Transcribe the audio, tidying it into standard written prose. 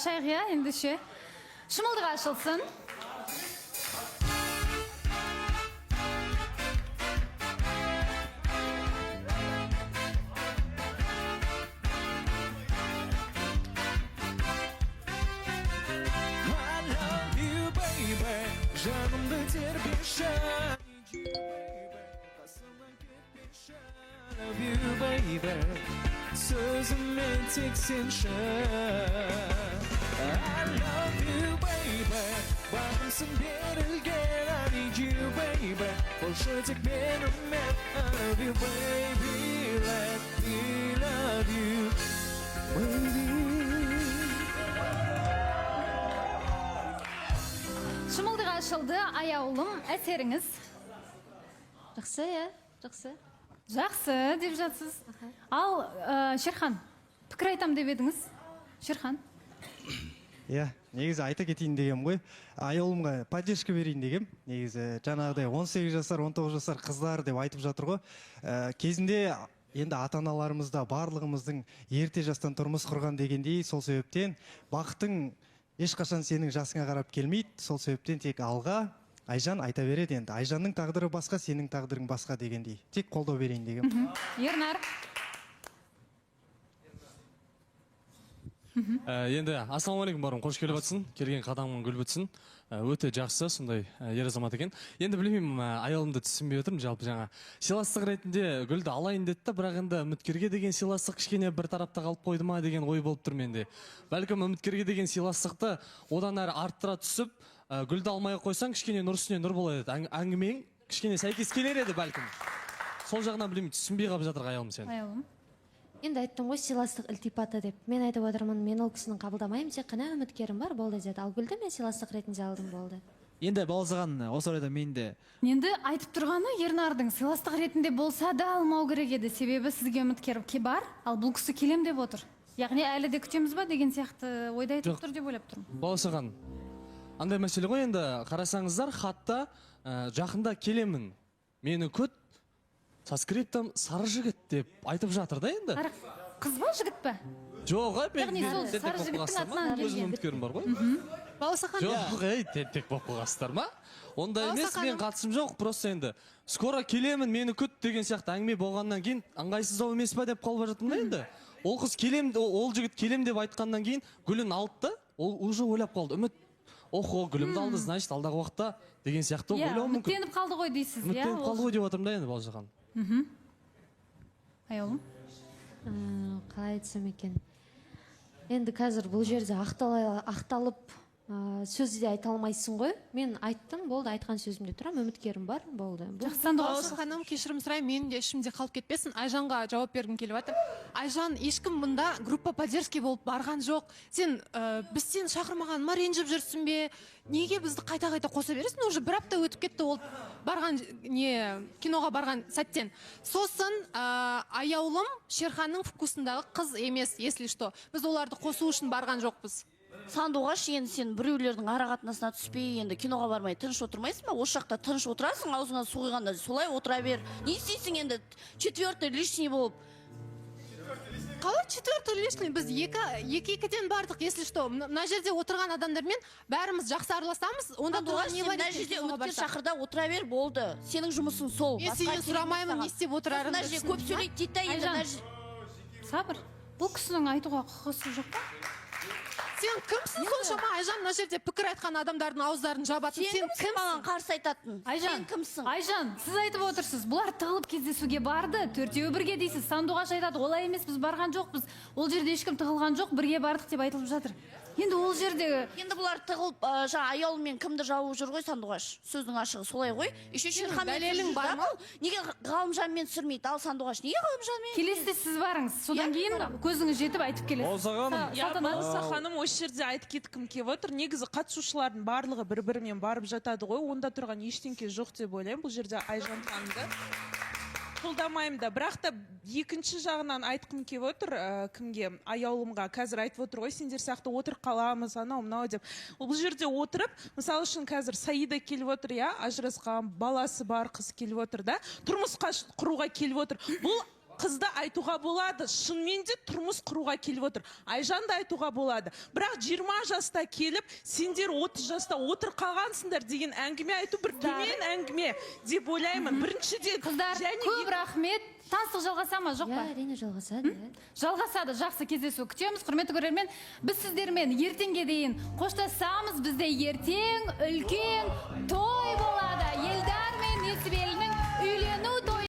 Шайғия ендеше шымылдық ашылсын. Жанымды тербеші Love you baby Сөзіммен тек сенші I love you baby Бағымсың берілген I need you baby Болшы тек менімен I love you baby Let me love you baby Шымылдық ашылды, аяулым, әсеріңіз? Жақсы, жақсы. Жақсы деп жатсыз. Ал Шерхан, пікір айтам деп едіңіз? Шерхан? Негізі айта кетейін дегем ғой. Аяулымға поддержка берейін дегем. Негізі жаңағыдай 18 жасар, 19 жасар қыздар деп айтып жатыр ғой. Кезінде енді ата-аналарымызда барлығымыздың ерте жастан тұрмыс құрған дегендей, сол себептен бақытың ешқашан сенің жасыңа қарап келмейді. Сол себептен тек алға, Айжан айта береді енді. Айжанның тағдыры басқа, сенің тағдырың басқа дегендей. Тек қолдау берейін дегем. Ернар? Енді ассалаумағалейкум барым, қош келіп жатсың. Келген қадамың гүл бітсін. Өте жақсы, сондай ер азамат екен. Енді білмеймін, аяулымды түсінбей отырмын. Жалпы жаңа сыйластық ретінде гүлді алайын деді, бірақ енді үміткерге деген сыйластық кішкене бір тарапта қалып қойды ма деген ой болып тұр менде. Бәлкім үміткерге деген сыйластықты одан әрі арттыра түсіп, гүлді алмай қойсаң, кішкене нұр үстіне нұр болады еді. Әңгімең кішкене сәйкес келер еді бәлкім. Сол жағынан білмеймін, түсінбей қалып жатыр аяулым сен. Аяулым. Енді айттым ғой, сыйластық ілтипаты деп. Мен айтып отырмын, мен ол кісінің қабылдамаймын, тек қана үміткерім бар, болды деді. Ал гүлді мен сыйластық ретінде алдым, болды. Енді балзаған осы орайда мен де Енді айтып тұрғаны Ернардың сыйластық ретінде болса да алмау керек еді. Себебі сізге үміткер бар, ал бұл кісі келем деп отыр. Яғни әлі де күтеміз ба деген сияқты ойда айтып тұр деп ойлап тұрмын. Баласаған, андай мәселе ғой, енді қарасаңыздар, хатта жақында келемін, мені күт, со скриптом сары жігіт деп айтып жатыр да енді. Қыз ба, жігіт па? Жоқ, Яғни сол сары жігіттің атынан өзім келген. үміткерім бар ғой. Баласахан. Жоқ, тентек болып қалғансыздар ма? Онда емес, Баласахан. мен қатысым жоқ, просто енді скоро келемін, мені күт деген сияқты әңгіме болғаннан кейін ыңғайсыздау емес па деп қалып жатырмын да енді. Ол қыз келем, ол жігіт келем деп айтқаннан кейін гүлін алды да, ол уже ойлап қалды. Үміт, охо, гүлімді алды, значит, алдағы уақытта деген сияқты ойлауы мүмкін. Үміттеніп қалды ғой дейсіз, иә? Үміттеніп қалды ғой деп отырмын да енді, Балжаған. Аяулым? Қалай айтсам екен. Енді қазір бұл жерде ақталып сөз де айта алмайсың ғой. Мен айттым, болды, айтқан сөзімде тұрам, үміткерім бар, болды. Жақсы, Сандуғаш. Ханым, кешірім сұраймын, менің де ішімде қалып кетпесін. Айжанға жауап бергім келіп жатыр. Айжан, ешкім мұнда группа поддержки болып барған жоқ. Сен біз сен шақырмағаныма ренжіп жүрсің бе? Неге бізді қайта-қайта қоса бересің? Уже бір апта өтіп кетті ол барған киноға барған сәттен. Сосын аяулым Шерханның вкусындағы қыз емес, если что. Біз оларды қосу үшін барған жоқпыз. Сандуғаш, енді сен біреулердің арақатынасына түспей, енді киноға бармай тыныш отырмайсың ба? Осы жақта тыныш отырасың, аузыңа су құйғанда солай отыра бер. Не істейсің енді четвертый лишний болып? Қалай четвертый лишний? Біз екі-екіден бардық, если что. Мына жерде отырған адамдармен бәріміз жақсы араласамыз, онда Сандуғаш, сен мына жерде үміткер шақырда отыра бер, болды. Сенің жұмысың сол. Мен сенен сұрамаймын, не істеп отырарыңды. Мына жерде көп сөйлейді дейді да, енді мына жерде. Сабыр, бұл кісінің айтуға құқысы жоқ па? Сен кімсің соншама? Айжан мына жерде пікір айтқан адамдардың ауыздарын жабатын. Сен кімсің маған қарсы айтатын? Айжан, Сен кімсің? Айжан, сіз айтып отырсыз, бұлар тығылып кездесуге барды, төртеуі бірге дейсіз. Сандуғаш айтады, олай емес, біз барған жоқпыз. Ол жерде ешкім тығылған жоқ, бірге бардық деп айтылып жатыр. Енді ол жерде Енді бұлар тығылып, жаңа аяулымен кімді жауып жүр ғой, Сандуғаш? Сөздің ашығы солай ғой. Еще Шерханмен дәлелің бар ма? Неге Ғалымжанмен түсірмейді? Ал Сандуғаш, неге Ғалымжанмен? келесіде сіз барыңыз, содан кейін көзіңіз жетіп айтып келесіз. Балса ханым осы жерде айтып кеткім келіп отыр. Негізі қатысушылардың барлығы бір-бірімен барып жатады ғой. Онда тұрған ештеңке жоқ деп ойлаймын. Бұл жерде Айжан ханымды қолдамаймын да. Бірақ та екінші жағынан айтқым келіп отыр, кімге? Аяулымға. Қазір айтып отыр ғой, сендер сияқты отырып қаламыз, анау мынау деп. Бұл жерде отырып, мысалы үшін қазір Саида келіп отыр, я, ажырасқан, баласы бар қыз келіп отыр да. Тұрмысқа құруға келіп отыр. Бұл қызды айтуға болады, шынымен де тұрмыс құруға келіп отыр. Айжанды айтуға болады. Бірақ 20 жаста келіп, сендер 30 жаста отыр қалғансыңдар деген әңгіме айту бір төмен әңгіме деп ойлаймын. Біріншіден, Қыздар, көп рахмет. Таныстық жалғаса ма, жоқ па? Иә, әрине жалғасады. Жалғасады, жақсы кездесу күтеміз. Құрметті көрермен, біз сіздермен ертеңге дейін қоштасамыз. Бізде ертең үлкен той